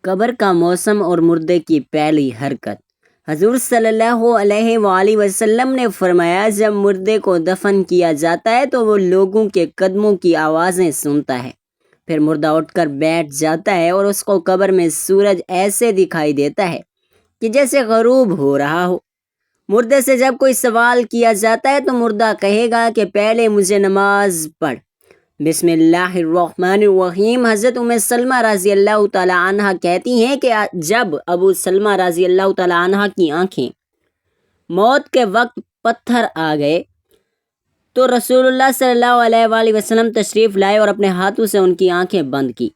قبر کا موسم اور مردے کی پہلی حرکت۔ حضور صلی اللہ علیہ وآلہ وسلم نے فرمایا، جب مردے کو دفن کیا جاتا ہے تو وہ لوگوں کے قدموں کی آوازیں سنتا ہے، پھر مردہ اٹھ کر بیٹھ جاتا ہے اور اس کو قبر میں سورج ایسے دکھائی دیتا ہے کہ جیسے غروب ہو رہا ہو۔ مردے سے جب کوئی سوال کیا جاتا ہے تو مردہ کہے گا کہ پہلے مجھے نماز پڑھ۔ بسم اللہ الرحمن الرحیم۔ حضرت ام سلمہ رضی اللہ تعالی عنہ کہتی ہیں کہ جب ابو سلمہ رضی اللہ تعالی عنہ کی آنکھیں موت کے وقت پتھر آ گئے تو رسول اللہ صلی اللہ علیہ وآلہ وسلم تشریف لائے اور اپنے ہاتھوں سے ان کی آنکھیں بند کی،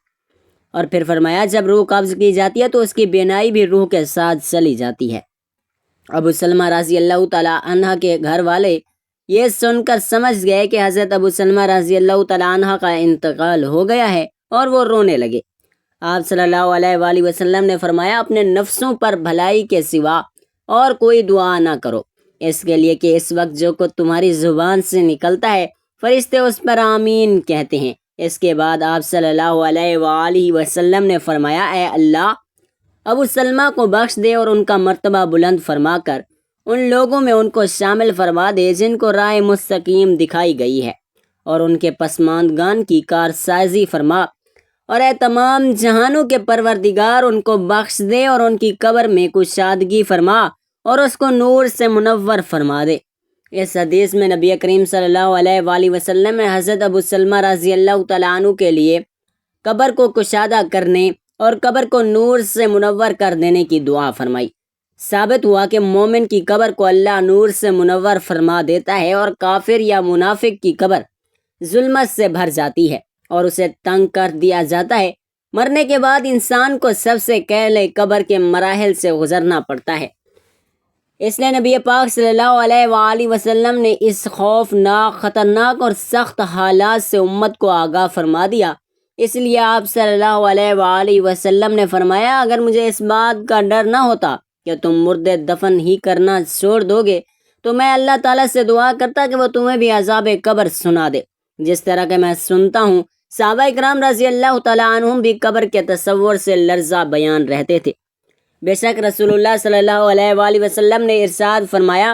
اور پھر فرمایا جب روح قبض کی جاتی ہے تو اس کی بینائی بھی روح کے ساتھ چلی جاتی ہے۔ ابو سلمہ رضی اللہ تعالی عنہ کے گھر والے یہ سن کر سمجھ گئے کہ حضرت ابو سلمہ رضی اللہ تعالی عنہ کا انتقال ہو گیا ہے، اور وہ رونے لگے۔ آپ صلی اللہ علیہ وآلہ وسلم نے فرمایا، اپنے نفسوں پر بھلائی کے سوا اور کوئی دعا نہ کرو، اس کے لیے کہ اس وقت جو کچھ تمہاری زبان سے نکلتا ہے فرشتے اس پر آمین کہتے ہیں۔ اس کے بعد آپ صلی اللہ علیہ وآلہ وسلم نے فرمایا، اے اللہ ابو سلمہ کو بخش دے اور ان کا مرتبہ بلند فرما کر ان لوگوں میں ان کو شامل فرما دے جن کو راہ مستقیم دکھائی گئی ہے، اور ان کے پسماندگان کی کارسازی فرما، اور اے تمام جہانوں کے پروردگار ان کو بخش دے اور ان کی قبر میں کشادگی فرما اور اس کو نور سے منور فرما دے۔ اس حدیث میں نبی کریم صلی اللہ علیہ وآلہ وسلم نے حضرت ابو سلمہ رضی اللہ تعالیٰ عنہ کے لیے قبر کو کشادہ کرنے اور قبر کو نور سے منور کر دینے کی دعا فرمائی۔ ثابت ہوا کہ مومن کی قبر کو اللہ نور سے منور فرما دیتا ہے، اور کافر یا منافق کی قبر ظلمت سے بھر جاتی ہے اور اسے تنگ کر دیا جاتا ہے۔ مرنے کے بعد انسان کو سب سے پہلے قبر کے مراحل سے گزرنا پڑتا ہے، اس لیے نبی پاک صلی اللہ علیہ وآلہ وسلم نے اس خوفناک، خطرناک اور سخت حالات سے امت کو آگاہ فرما دیا۔ اس لیے آپ صلی اللہ علیہ وآلہ وسلم نے فرمایا، اگر مجھے اس بات کا ڈر نہ ہوتا کہ تم مردے دفن ہی کرنا چھوڑ دو گے تو میں اللہ تعالیٰ سے دعا کرتا کہ وہ تمہیں بھی عذاب قبر سنا دے جس طرح کہ میں سنتا ہوں۔ صحابہ کرام رضی اللہ تعالیٰ عنہم بھی قبر کے تصور سے لرزہ بیان رہتے تھے۔ بے شک رسول اللہ صلی اللہ علیہ وآلہ وسلم نے ارشاد فرمایا،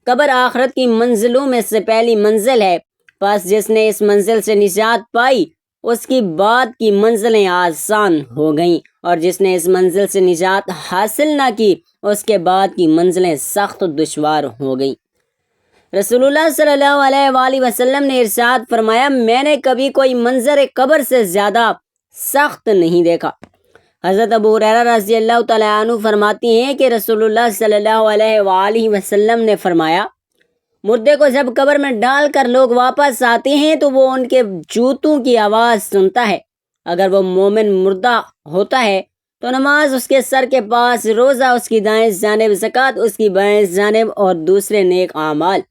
قبر آخرت کی منزلوں میں سے پہلی منزل ہے، پس جس نے اس منزل سے نجات پائی اس کی بعد کی منزلیں آسان ہو گئیں، اور جس نے اس منزل سے نجات حاصل نہ کی اس کے بعد کی منزلیں سخت دشوار ہو گئیں۔ رسول اللہ صلی اللہ علیہ وآلہ وسلم نے ارشاد فرمایا، میں نے کبھی کوئی منظر قبر سے زیادہ سخت نہیں دیکھا۔ حضرت ابو ہریرہ رضی اللہ تعالیٰ عنہ فرماتی ہیں کہ رسول اللہ صلی اللہ علیہ وآلہ وسلم نے فرمایا، مردے کو جب قبر میں ڈال کر لوگ واپس آتے ہیں تو وہ ان کے جوتوں کی آواز سنتا ہے۔ اگر وہ مومن مردہ ہوتا ہے تو نماز اس کے سر کے پاس، روزہ اس کی دائیں جانب، زکوٰۃ اس کی بائیں جانب، اور دوسرے نیک اعمال،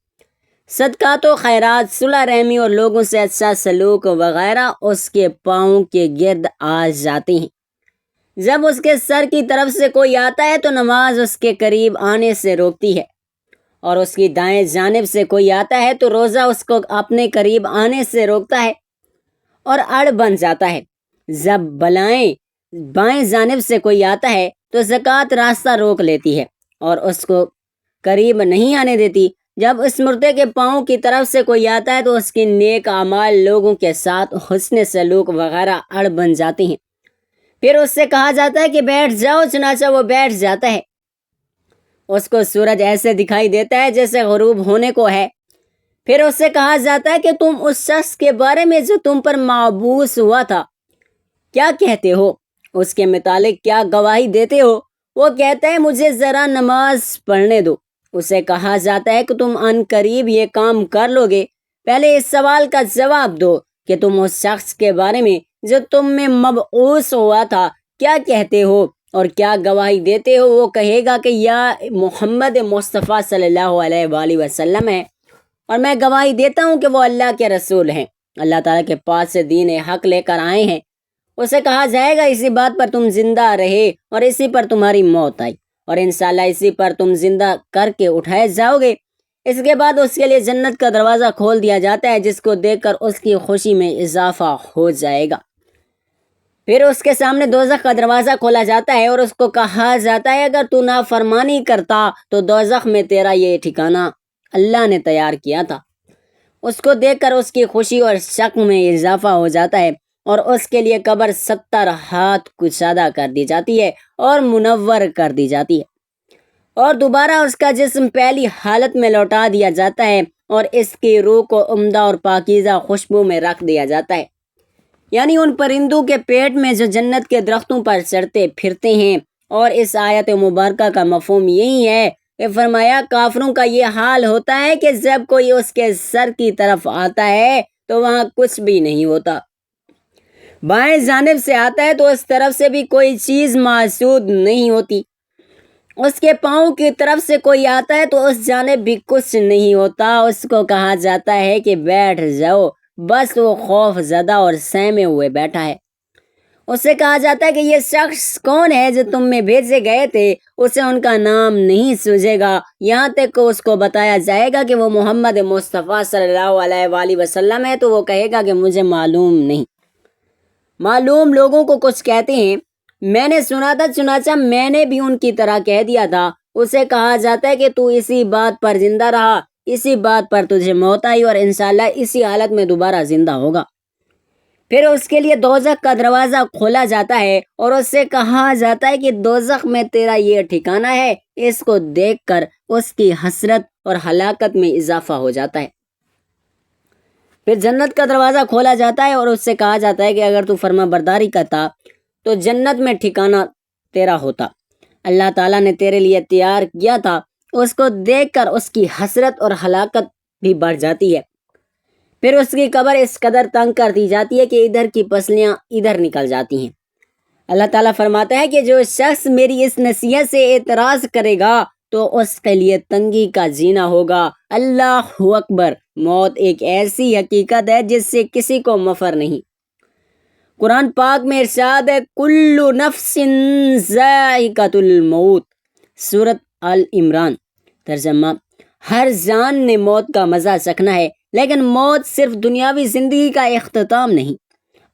صدقات و خیرات، صلح رحمی اور لوگوں سے اچھا سلوک وغیرہ اس کے پاؤں کے گرد آ جاتے ہیں۔ جب اس کے سر کی طرف سے کوئی آتا ہے تو نماز اس کے قریب آنے سے روکتی ہے، اور اس کی دائیں جانب سے کوئی آتا ہے تو روزہ اس کو اپنے قریب آنے سے روکتا ہے اور اڑ بن جاتا ہے۔ جب بائیں جانب سے کوئی آتا ہے تو زکوٰۃ راستہ روک لیتی ہے اور اس کو قریب نہیں آنے دیتی۔ جب اس مردے کے پاؤں کی طرف سے کوئی آتا ہے تو اس کی نیک اعمال لوگوں کے ساتھ حسن سلوک وغیرہ اڑ بن جاتے ہیں۔ پھر اس سے کہا جاتا ہے کہ بیٹھ جاؤ، چنانچہ وہ بیٹھ جاتا ہے۔ اس کو سورج ایسے دکھائی دیتا ہے جیسے غروب ہونے کو ہے۔ پھر اس سے کہا جاتا ہے کہ تم اس شخص کے بارے میں جو تم پر مبعوث ہوا تھا کیا کہتے ہو؟ اس کے متعلق کیا گواہی دیتے ہو؟ وہ کہتا ہے، مجھے ذرا نماز پڑھنے دو۔ اسے کہا جاتا ہے کہ تم عن قریب یہ کام کر لو گے۔ پہلے اس سوال کا جواب دو کہ تم اس شخص کے بارے میں جو تم میں مبعوث ہوا تھا کیا کہتے ہو اور کیا گواہی دیتے ہو؟ وہ کہے گا کہ یا محمد مصطفیٰ صلی اللہ علیہ وآلہ وسلم ہے، اور میں گواہی دیتا ہوں کہ وہ اللہ کے رسول ہیں، اللہ تعالیٰ کے پاس سے دین حق لے کر آئے ہیں۔ اسے کہا جائے گا، اسی بات پر تم زندہ رہے اور اسی پر تمہاری موت آئی، اور انشاءاللہ اسی پر تم زندہ کر کے اٹھائے جاؤ گے۔ اس کے بعد اس کے لیے جنت کا دروازہ کھول دیا جاتا ہے، جس کو دیکھ کر اس کی خوشی میں اضافہ ہو جائے گا۔ پھر اس کے سامنے دوزخ کا دروازہ کھولا جاتا ہے اور اس کو کہا جاتا ہے اگر تو نافرمانی کرتا تو دوزخ میں تیرا یہ ٹھکانہ اللہ نے تیار کیا تھا۔ اس کو دیکھ کر اس کی خوشی اور شک میں اضافہ ہو جاتا ہے اور اس کے لیے قبر 70 ہاتھ کشادہ کر دی جاتی ہے اور منور کر دی جاتی ہے اور دوبارہ اس کا جسم پہلی حالت میں لوٹا دیا جاتا ہے اور اس کی روح کو عمدہ اور پاکیزہ خوشبو میں رکھ دیا جاتا ہے۔ یعنی ان پرندوں کے پیٹ میں جو جنت کے درختوں پر چڑھتے پھرتے ہیں۔ اور اس آیت مبارکہ کا مفہوم یہی ہے کہ فرمایا کافروں کا یہ حال ہوتا ہے کہ جب کوئی اس کے سر کی طرف آتا ہے تو وہاں کچھ بھی نہیں ہوتا، بائیں جانب سے آتا ہے تو اس طرف سے بھی کوئی چیز موجود نہیں ہوتی، اس کے پاؤں کی طرف سے کوئی آتا ہے تو اس جانب بھی کچھ نہیں ہوتا۔ اس کو کہا جاتا ہے کہ بیٹھ جاؤ، بس وہ خوف زدہ اور سہمے ہوئے بیٹھا ہے۔ اس سے کہا جاتا ہے کہ یہ شخص کون ہے جو تم میں بھیجے گئے تھے، اسے ان کا نام نہیں سوجے گا، یہاں تک کہ اس کو بتایا جائے گا کہ وہ محمد مصطفیٰ صلی اللہ علیہ وآلہ وسلم ہے تو وہ کہے گا کہ مجھے معلوم نہیں۔ معلوم لوگوں کو کچھ کہتے ہیں، میں نے سنا تھا چنانچہ میں نے بھی ان کی طرح کہہ دیا تھا۔ اسے کہا جاتا ہے کہ تو اسی بات پر زندہ رہا، اسی بات پر تجھے موت آئی اور انشاءاللہ اسی حالت میں دوبارہ زندہ ہوگا۔ پھر اس کے لیے دوزخ کا دروازہ کھولا جاتا ہے اور اس سے کہا جاتا ہے کہ دوزخ میں تیرا یہ ٹھکانہ ہے۔ اس کو دیکھ کر اس کی حسرت اور ہلاکت میں اضافہ ہو جاتا ہے۔ پھر جنت کا دروازہ کھولا جاتا ہے اور اس سے کہا جاتا ہے کہ اگر تو فرما برداری کرتا تو جنت میں ٹھکانہ تیرا ہوتا، اللہ تعالیٰ نے تیرے لیے تیار کیا تھا۔ اس کو دیکھ کر اس کی حسرت اور ہلاکت بھی بڑھ جاتی ہے۔ پھر اس کی قبر اس قدر تنگ کر دی جاتی ہے کہ ادھر کی پسلیاں ادھر نکل جاتی ہیں۔ اللہ تعالیٰ فرماتا ہے کہ جو شخص میری اس نصیحت سے اعتراض کرے گا تو اس کے لیے تنگی کا جینا ہوگا۔ اللہ اکبر! موت ایک ایسی حقیقت ہے جس سے کسی کو مفر نہیں۔ قرآن پاک میں ارشاد ہے کل نفس ذائقۃ الموت، سورۃ آل عمران۔ ترجمہ: ہر جان نے موت کا مزہ چکھنا ہے، لیکن موت صرف دنیاوی زندگی کا اختتام نہیں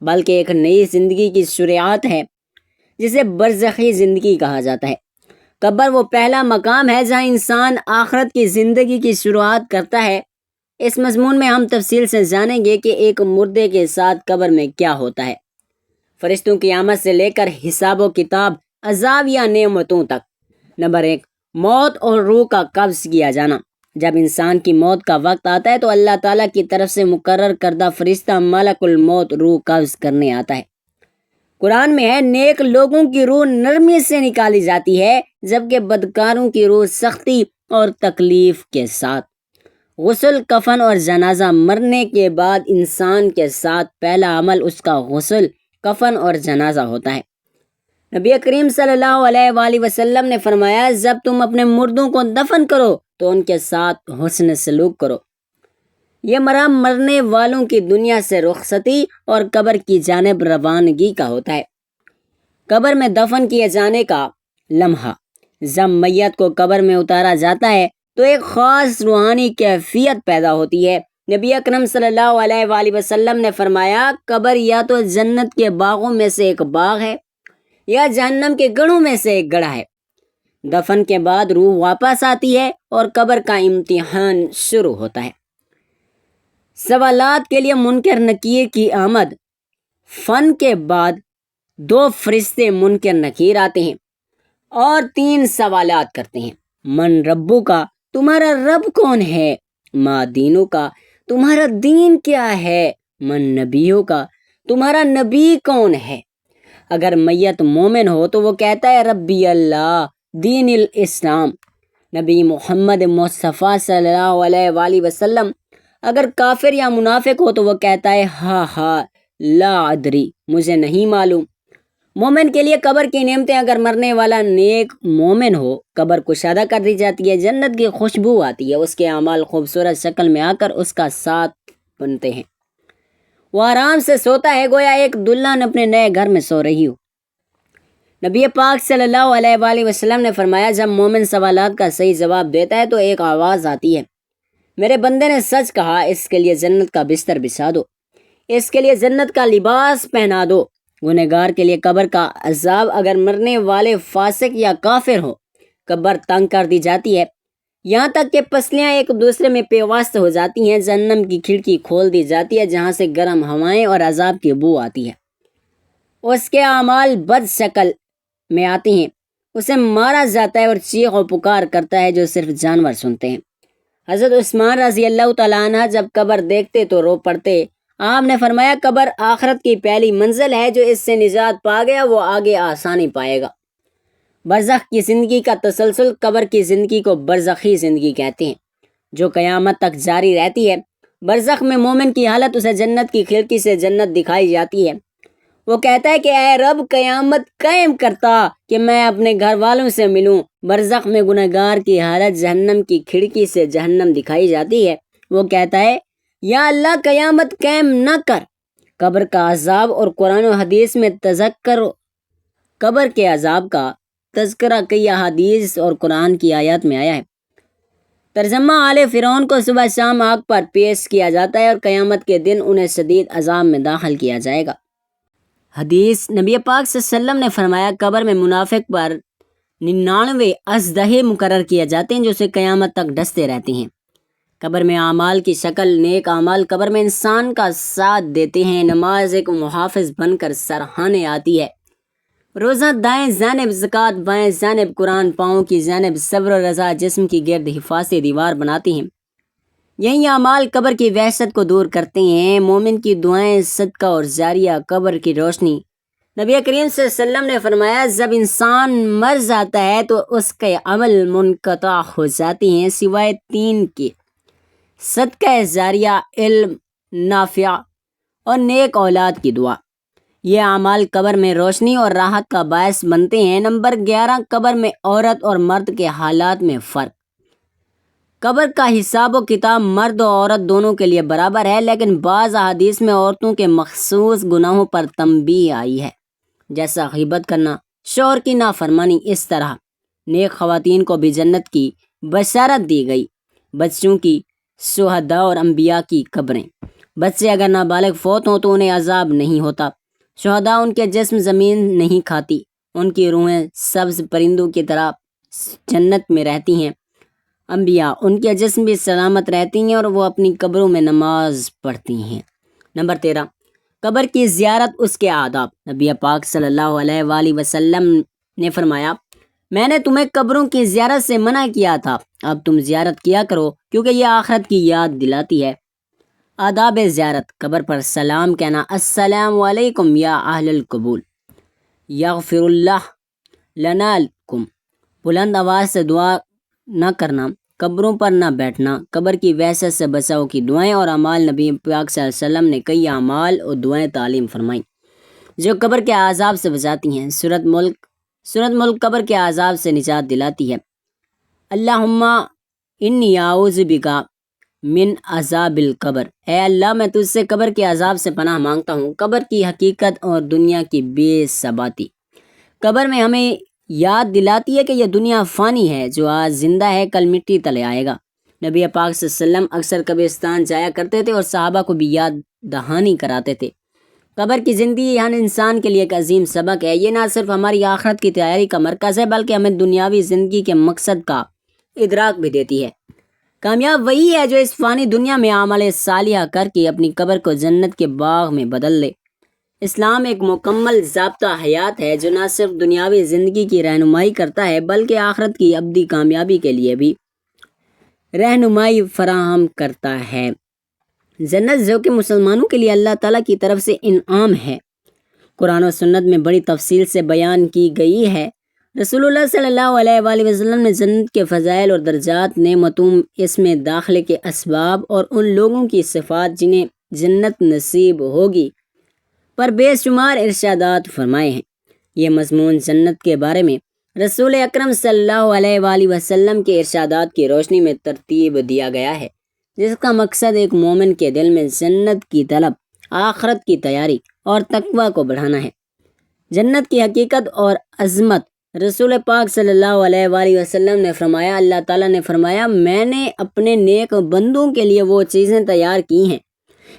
بلکہ ایک نئی زندگی کی شروعات ہے جسے برزخی زندگی کہا جاتا ہے۔ قبر وہ پہلا مقام ہے جہاں انسان آخرت کی زندگی کی شروعات کرتا ہے۔ اس مضمون میں ہم تفصیل سے جانیں گے کہ ایک مردے کے ساتھ قبر میں کیا ہوتا ہے، فرشتوں کی آمد سے لے کر حساب و کتاب، عذاب یا نعمتوں تک۔ نمبر 1، موت اور روح کا قبض کیا جانا۔ جب انسان کی موت کا وقت آتا ہے تو اللہ تعالیٰ کی طرف سے مقرر کردہ فرشتہ ملک الموت روح قبض کرنے آتا ہے۔ قرآن میں ہے نیک لوگوں کی روح نرمی سے نکالی جاتی ہے جبکہ بدکاروں کی روح سختی اور تکلیف کے ساتھ۔ غسل، کفن اور جنازہ۔ مرنے کے بعد انسان کے ساتھ پہلا عمل اس کا غسل، کفن اور جنازہ ہوتا ہے۔ نبی کریم صلی اللہ علیہ وآلہ وسلم نے فرمایا جب تم اپنے مردوں کو دفن کرو تو ان کے ساتھ حسن سلوک کرو۔ یہ مرام مرنے والوں کی دنیا سے رخصتی اور قبر کی جانب روانگی کا ہوتا ہے۔ قبر میں دفن کیے جانے کا لمحہ، جب میت کو قبر میں اتارا جاتا ہے تو ایک خاص روحانی کیفیت پیدا ہوتی ہے۔ نبی اکرم صلی اللہ علیہ وآلہ وسلم نے فرمایا قبر یا تو جنت کے باغوں میں سے ایک باغ ہے یا جہنم کے گڑھوں میں سے ایک گڑھا ہے۔ دفن کے بعد روح واپس آتی ہے اور قبر کا امتحان شروع ہوتا ہے۔ سوالات کے لیے منکر نکیر کی آمد۔ فن کے بعد 2 فرشتے منکر نکیر آتے ہیں اور 3 سوالات کرتے ہیں۔ من ربو کا، تمہارا رب کون ہے؟ ما دینو کا، تمہارا دین کیا ہے؟ من نبیو کا، تمہارا نبی کون ہے؟ اگر میت مومن ہو تو وہ کہتا ہے ربی اللہ، دین الاسلام، نبی محمد مصطفیٰ صلی اللہ علیہ وآلہ وسلم۔ اگر کافر یا منافق ہو تو وہ کہتا ہے ہاں لا ادری، مجھے نہیں معلوم۔ مومن کے لیے قبر کی نعمتیں، اگر مرنے والا نیک مومن ہو قبر کشادہ کر دی جاتی ہے، جنت کی خوشبو آتی ہے، اس کے اعمال خوبصورت شکل میں آ کر اس کا ساتھ بنتے ہیں، وہ آرام سے سوتا ہے گویا ایک دلہن اپنے نئے گھر میں سو رہی ہو۔ نبی پاک صلی اللہ علیہ وآلہ وسلم نے فرمایا جب مومن سوالات کا صحیح جواب دیتا ہے تو ایک آواز آتی ہے، میرے بندے نے سچ کہا، اس کے لیے جنت کا بستر بچھا دو، اس کے لیے جنت کا لباس پہنا دو۔ گنہگار کے لیے قبر کا عذاب اگر مرنے والے فاسق یا کافر ہو، قبر تنگ کر دی جاتی ہے، یہاں تک کہ پسلیاں ایک دوسرے میں پیوست ہو جاتی ہیں۔ جہنم کی کھڑکی کھول دی جاتی ہے جہاں سے گرم ہوائیں اور عذاب کی بو آتی ہے۔ اس کے اعمال بد شکل میں آتی ہیں، اسے مارا جاتا ہے اور چیخ و پکار کرتا ہے جو صرف جانور سنتے ہیں۔ حضرت عثمان رضی اللہ تعالیٰ عنہ جب قبر دیکھتے تو رو پڑتے۔ آپ نے فرمایا قبر آخرت کی پہلی منزل ہے، جو اس سے نجات پا گیا وہ آگے آسانی پائے گا۔ برزخ کی زندگی کا تسلسل، قبر کی زندگی کو برزخی زندگی کہتے ہیں جو قیامت تک جاری رہتی ہے۔ برزخ میں مومن کی حالت اسے جنت کی کھڑکی سے جنت دکھائی جاتی ہے۔ وہ کہتا ہے کہ اے رب قیامت قائم کرتا کہ میں اپنے گھر والوں سے ملوں۔ برزخ میں گنہگار کی حالت جہنم کی کھڑکی سے جہنم دکھائی جاتی ہے۔ وہ کہتا ہے یا اللہ قیامت قائم نہ کر۔ قبر کا عذاب اور قرآن و حدیث میں قبر کے عذاب کا تذکرہ کئی احادیث اور قرآن کی آیات میں آیا ہے۔ ترجمہ: آل فرعون کو صبح شام آگ پر پیش کیا جاتا ہے اور قیامت کے دن انہیں شدید عذاب میں داخل کیا جائے گا۔ حدیث: نبی پاک صلی اللہ علیہ وسلم نے فرمایا قبر میں منافق پر 99 اژدہے مقرر کیے جاتے ہیں جو اسے قیامت تک ڈستے رہتے ہیں۔ قبر میں اعمال کی شکل، نیک اعمال قبر میں انسان کا ساتھ دیتے ہیں۔ نماز ایک محافظ بن کر سرہانے آتی ہے۔ روزہ دائیں جانب، زکوٰۃ بائیں جانب، قرآن پاؤں کی جانب، صبر و رضا جسم کی گرد حفاظتی دیوار بناتی ہیں۔ یہی اعمال قبر کی وحشت کو دور کرتے ہیں۔ مومن کی دعائیں، صدقہ اور جاریہ، قبر کی روشنی۔ نبی کریم صلی اللہ علیہ وسلم نے فرمایا جب انسان مر جاتا ہے تو اس کے عمل منقطع ہو جاتے ہیں سوائے 3 کے: صدقہ جاریہ، علم نافع اور نیک اولاد کی دعا۔ یہ اعمال قبر میں روشنی اور راحت کا باعث بنتے ہیں۔ نمبر 11، قبر میں عورت اور مرد کے حالات میں فرق۔ قبر کا حساب و کتاب مرد و عورت دونوں کے لیے برابر ہے، لیکن بعض احادیث میں عورتوں کے مخصوص گناہوں پر تنبیہ آئی ہے، جیسا غیبت کرنا، شوہر کی نافرمانی۔ اس طرح نیک خواتین کو بھی جنت کی بشارت دی گئی۔ بچوں کی، شہداء اور انبیاء کی قبریں۔ بچے اگر نابالغ فوت ہوں تو انہیں عذاب نہیں ہوتا۔ شہداء، ان کے جسم زمین نہیں کھاتی، ان کی روحیں سبز پرندوں کی طرح جنت میں رہتی ہیں۔ انبیاء، ان کے جسم بھی سلامت رہتی ہیں اور وہ اپنی قبروں میں نماز پڑھتی ہیں۔ نمبر 13، قبر کی زیارت، اس کے آداب۔ نبی پاک صلی اللہ علیہ وآلہ وسلم نے فرمایا میں نے تمہیں قبروں کی زیارت سے منع کیا تھا، اب تم زیارت کیا کرو کیونکہ یہ آخرت کی یاد دلاتی ہے۔ آداب زیارت: قبر پر سلام کہنا، السلام علیکم یا اہل القبور، یغفر اللہ لنا لکم۔ بلند آواز سے دعا نہ کرنا، قبروں پر نہ بیٹھنا، قبر کی وحشت سے بچاؤ کی دعائیں اور اعمال۔ نبی پاک صلی اللہ علیہ وسلم نے کئی اعمال اور دعائیں تعلیم فرمائیں جو قبر کے عذاب سے بچاتی ہیں۔ سورۃ ملک قبر کے عذاب سے نجات دلاتی ہے۔ اللہم انی اعوذ بک من عذاب القبر، اے اللہ میں تجھ سے قبر کے عذاب سے پناہ مانگتا ہوں۔ قبر کی حقیقت اور دنیا کی بے ثباتی۔ قبر میں ہمیں یاد دلاتی ہے کہ یہ دنیا فانی ہے، جو آج زندہ ہے کل مٹی تلے آئے گا۔ نبی پاک صلی اللہ علیہ وسلم اکثر قبرستان جایا کرتے تھے اور صحابہ کو بھی یاد دہانی کراتے تھے۔ قبر کی زندگی ہر انسان کے لیے ایک عظیم سبق ہے۔ یہ نہ صرف ہماری آخرت کی تیاری کا مرکز ہے بلکہ ہمیں دنیاوی زندگی کے مقصد کا ادراک بھی دیتی ہے۔ کامیاب وہی ہے جو اس فانی دنیا میں اعمال صالحہ کر کے اپنی قبر کو جنت کے باغ میں بدل لے۔ اسلام ایک مکمل ضابطہ حیات ہے جو نہ صرف دنیاوی زندگی کی رہنمائی کرتا ہے بلکہ آخرت کی ابدی کامیابی کے لیے بھی رہنمائی فراہم کرتا ہے۔ جنت جو کہ مسلمانوں کے لیے اللہ تعالیٰ کی طرف سے انعام ہے، قرآن و سنت میں بڑی تفصیل سے بیان کی گئی ہے۔ رسول اللہ صلی اللہ علیہ وآلہ وسلم نے جنت کے فضائل اور درجات، نعمتوں، اس میں داخلے کے اسباب اور ان لوگوں کی صفات جنہیں جنت نصیب ہوگی پر بے شمار ارشادات فرمائے ہیں۔ یہ مضمون جنت کے بارے میں رسول اکرم صلی اللہ علیہ وآلہ وسلم کے ارشادات کی روشنی میں ترتیب دیا گیا ہے، جس کا مقصد ایک مومن کے دل میں جنت کی طلب، آخرت کی تیاری اور تقوی کو بڑھانا ہے۔ جنت کی حقیقت اور عظمت: رسول پاک صلی اللہ علیہ وآلہ وسلم نے فرمایا، اللہ تعالیٰ نے فرمایا میں نے اپنے نیک بندوں کے لیے وہ چیزیں تیار کی ہیں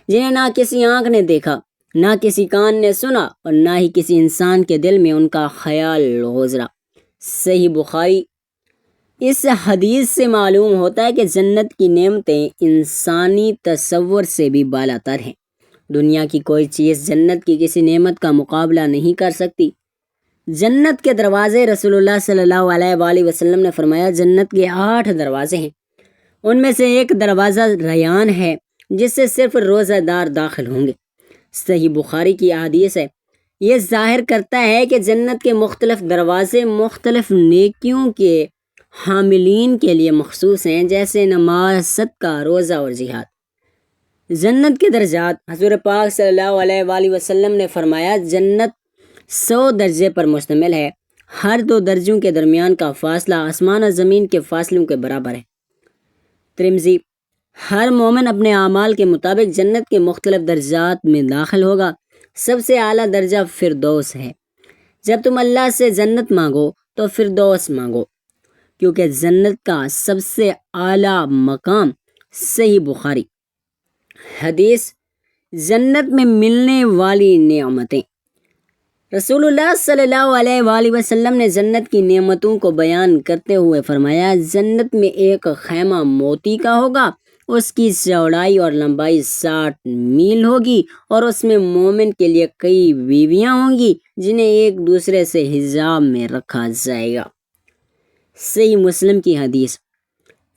جنہیں نہ کسی آنکھ نے دیکھا نہ کسی کان نے سنا اور نہ ہی کسی انسان کے دل میں ان کا خیال گزرا۔ صحیح بخاری۔ اس حدیث سے معلوم ہوتا ہے کہ جنت کی نعمتیں انسانی تصور سے بھی بالا تر ہیں۔ دنیا کی کوئی چیز جنت کی کسی نعمت کا مقابلہ نہیں کر سکتی۔ جنت کے دروازے، رسول اللہ صلی اللہ علیہ وآلہ وسلم نے فرمایا، جنت کے 8 دروازے ہیں، ان میں سے ایک دروازہ ریان ہے جس سے صرف روزہ دار داخل ہوں گے۔ صحیح بخاری کی حدیث ہے۔ یہ ظاہر کرتا ہے کہ جنت کے مختلف دروازے مختلف نیکیوں کے حاملین کے لیے مخصوص ہیں، جیسے نماز، صدقہ، روزہ اور جہاد۔ جنت کے درجات، حضور پاک صلی اللہ علیہ وآلہ وسلم نے فرمایا، جنت 100 درجے پر مشتمل ہے۔ ہر 2 درجوں کے درمیان کا فاصلہ آسمان اور زمین کے فاصلوں کے برابر ہے۔ ترمذی۔ ہر مومن اپنے اعمال کے مطابق جنت کے مختلف درجات میں داخل ہوگا۔ سب سے اعلیٰ درجہ فردوس ہے۔ جب تم اللہ سے جنت مانگو تو فردوس مانگو، کیونکہ جنت کا سب سے اعلیٰ مقام۔ صحیح بخاری۔ حدیث، جنت میں ملنے والی نعمتیں۔ رسول اللہ صلی اللہ علیہ وآلہ وسلم نے جنت کی نعمتوں کو بیان کرتے ہوئے فرمایا، جنت میں ایک خیمہ موتی کا ہوگا، اس کی چوڑائی اور لمبائی 60 میل ہوگی، اور اس میں مومن کے لیے کئی بیویاں ہوں گی جنہیں ایک دوسرے سے حجاب میں رکھا جائے گا۔ صحیح مسلم کی حدیث۔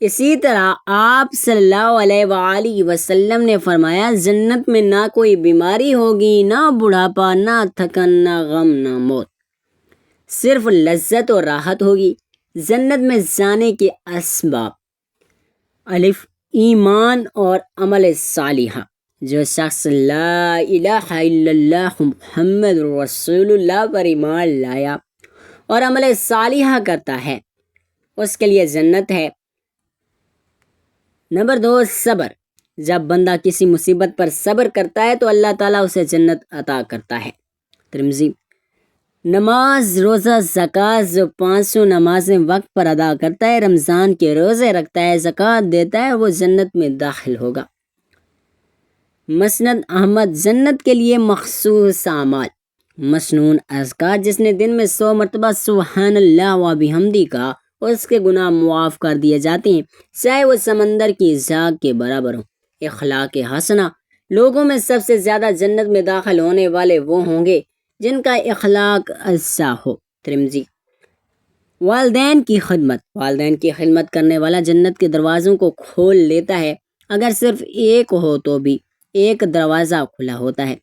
اسی طرح آپ صلی اللہ علیہ وآلہ وسلم نے فرمایا، جنت میں نہ کوئی بیماری ہوگی، نہ بڑھاپا، نہ تھکن، نہ غم، نہ موت، صرف لذت اور راحت ہوگی۔ جنت میں جانے کے اسباب: الف، ایمان اور عمل صالحہ۔ جو شخص لا الہ الا اللہ محمد رسول اللہ پر ایمان لایا اور عمل صالحہ کرتا ہے، اس کے لیے جنت ہے۔ نمبر 2، صبر۔ جب بندہ کسی مصیبت پر صبر کرتا ہے تو اللہ تعالیٰ اسے جنت عطا کرتا ہے۔ ترمذی۔ نماز، روزہ، زکوٰۃ۔ جو 500 نمازیں وقت پر ادا کرتا ہے، رمضان کے روزے رکھتا ہے، زکوٰۃ دیتا ہے، وہ جنت میں داخل ہوگا۔ مسند احمد۔ جنت کے لیے مخصوص اعمال: مسنون اذکار، جس نے دن میں 100 مرتبہ سبحان اللہ و بحمدہ کہا، اس کے گناہ معاف کر دیے جاتے ہیں، چاہے وہ سمندر کی جھاگ کے برابر ہوں۔ اخلاق حسنہ۔ لوگوں میں سب سے زیادہ جنت میں داخل ہونے والے وہ ہوں گے جن کا اخلاق اچھا ہو۔ ترمذی۔ والدین کی خدمت۔ والدین کی خدمت کرنے والا جنت کے دروازوں کو کھول لیتا ہے، اگر صرف ایک ہو تو بھی ایک دروازہ کھلا ہوتا ہے۔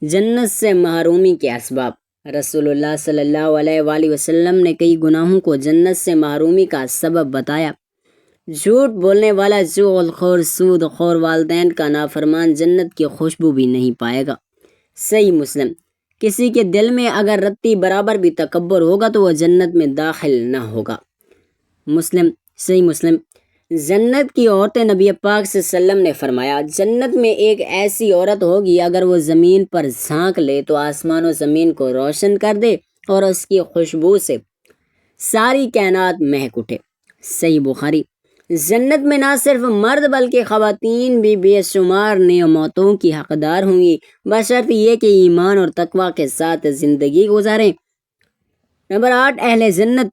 جنت سے محرومی کے اسباب۔ رسول اللہ صلی اللہ علیہ وآلہ وسلم نے کئی گناہوں کو جنت سے محرومی کا سبب بتایا۔ جھوٹ بولنے والا، چغل خور، سود خور، والدین کا نافرمان جنت کی خوشبو بھی نہیں پائے گا۔ صحیح مسلم۔ کسی کے دل میں اگر رتی برابر بھی تکبر ہوگا تو وہ جنت میں داخل نہ ہوگا۔ مسلم۔ صحیح مسلم۔ جنت کی عورتیں، نبی پاک صلی اللہ علیہ وسلم نے فرمایا، جنت میں ایک ایسی عورت ہوگی، اگر وہ زمین پر جھانک لے تو آسمان و زمین کو روشن کر دے اور اس کی خوشبو سے ساری کائنات مہک اٹھے۔ صحیح بخاری۔ جنت میں نہ صرف مرد بلکہ خواتین بھی بے شمار نعمتوں کی حقدار ہوں گی، بشرط یہ کہ ایمان اور تقوی کے ساتھ زندگی گزاریں۔ نمبر 8، اہل جنت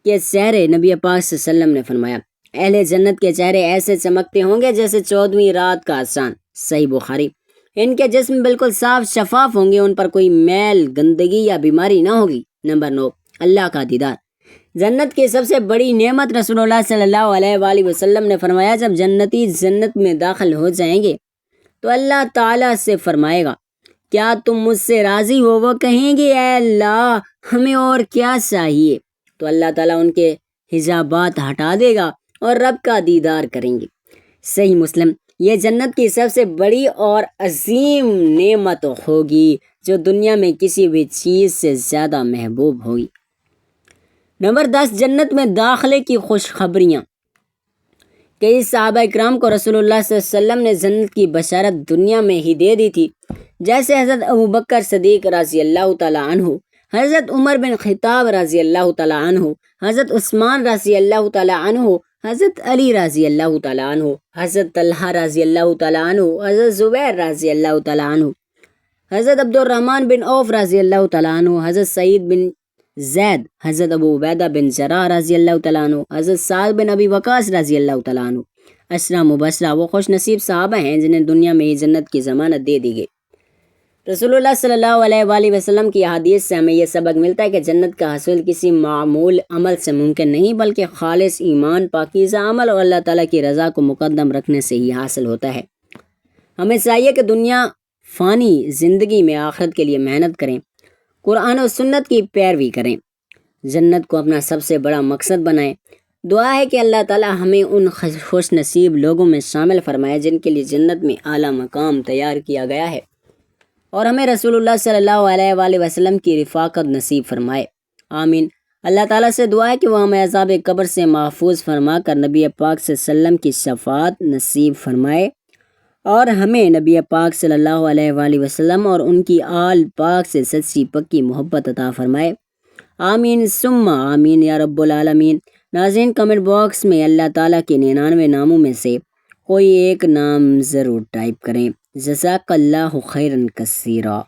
کے چہرے۔ نبی پاک صلی اللہ علیہ وسلم نے فرمایا، اہل جنت کے چہرے ایسے چمکتے ہوں گے جیسے 14ویں رات کا چاند۔ صحیح بخاری۔ ان کے جسم بالکل صاف شفاف ہوں گے، ان پر کوئی میل، گندگی یا بیماری نہ ہوگی۔ نمبر 9، اللہ کا دیدار۔ جنت کی سب سے بڑی نعمت، رسول اللہ صلی اللہ علیہ وآلہ وسلم نے فرمایا، جب جنتی جنت میں داخل ہو جائیں گے تو اللہ تعالیٰ سے فرمائے گا، کیا تم مجھ سے راضی ہو؟ وہ کہیں گے، اے اللہ، ہمیں اور کیا چاہیے؟ تو اللہ تعالیٰ ان کے حجابات ہٹا دے گا اور رب کا دیدار کریں گے۔ صحیح مسلم۔ یہ جنت کی سب سے بڑی اور عظیم نعمت ہوگی جو دنیا میں کسی بھی چیز سے زیادہ محبوب ہوگی۔ نمبر 10، جنت میں داخلے کی خوشخبریاں۔ کئی صحابہ اکرام کو رسول اللہ صلی اللہ علیہ وسلم نے جنت کی بشارت دنیا میں ہی دے دی تھی، جیسے حضرت ابوبکر صدیق رضی اللہ تعالیٰ عنہ، حضرت عمر بن خطاب رضی اللہ تعالیٰ عنہ، حضرت عثمان رضی اللہ تعالیٰ عنہ، حضرت علی رضی اللہ تعالیٰ عنہ، حضرت طلحہ رضی اللہ تعالیٰ عنہ، حضرت زبیر رضی اللہ تعالیٰ عنہ۔ حضرت عبد الرحمن بن عوف رضی اللہ تعالیٰ عنہ، حضرت سعید بن زید، حضرت ابو عبیدہ بن جراح رضی اللہ تعالیٰ عنہ، حضرت سعد بن ابی وقاص رضی اللہ تعالیٰ عنہ، عشرہ مبشرہ وہ خوش نصیب صحابہ ہیں جنہیں دنیا میں ہی جنت کی ضمانت دے دی گئی۔ رسول اللہ صلی اللہ علیہ وآلہ وسلم کی احادیث سے ہمیں یہ سبق ملتا ہے کہ جنت کا حصول کسی معمول عمل سے ممکن نہیں، بلکہ خالص ایمان، پاکیزہ عمل اور اللہ تعالیٰ کی رضا کو مقدم رکھنے سے ہی حاصل ہوتا ہے۔ ہمیں چاہیے کہ دنیا فانی زندگی میں آخرت کے لیے محنت کریں، قرآن و سنت کی پیروی کریں، جنت کو اپنا سب سے بڑا مقصد بنائیں۔ دعا ہے کہ اللہ تعالیٰ ہمیں ان خوش نصیب لوگوں میں شامل فرمائے جن کے لیے جنت میں اعلیٰ مقام تیار کیا گیا ہے، اور ہمیں رسول اللہ صلی اللہ علیہ وآلہ وسلم کی رفاقت نصیب فرمائے، آمین۔ اللہ تعالیٰ سے دعا ہے کہ وہ ہمیں عذاب قبر سے محفوظ فرما کر نبی پاک صلی اللہ علیہ وسلم کی شفاعت نصیب فرمائے، اور ہمیں نبی پاک صلی اللہ علیہ وآلہ وسلم اور ان کی آل پاک سے سچی پکی محبت عطا فرمائے، آمین ثم آمین یا رب العالمین۔ ناظرین، کمنٹ باکس میں اللہ تعالیٰ کے 99 ناموں میں سے کوئی ایک نام ضرور ٹائپ کریں۔ جزاک اللہ خیرا کثیرا۔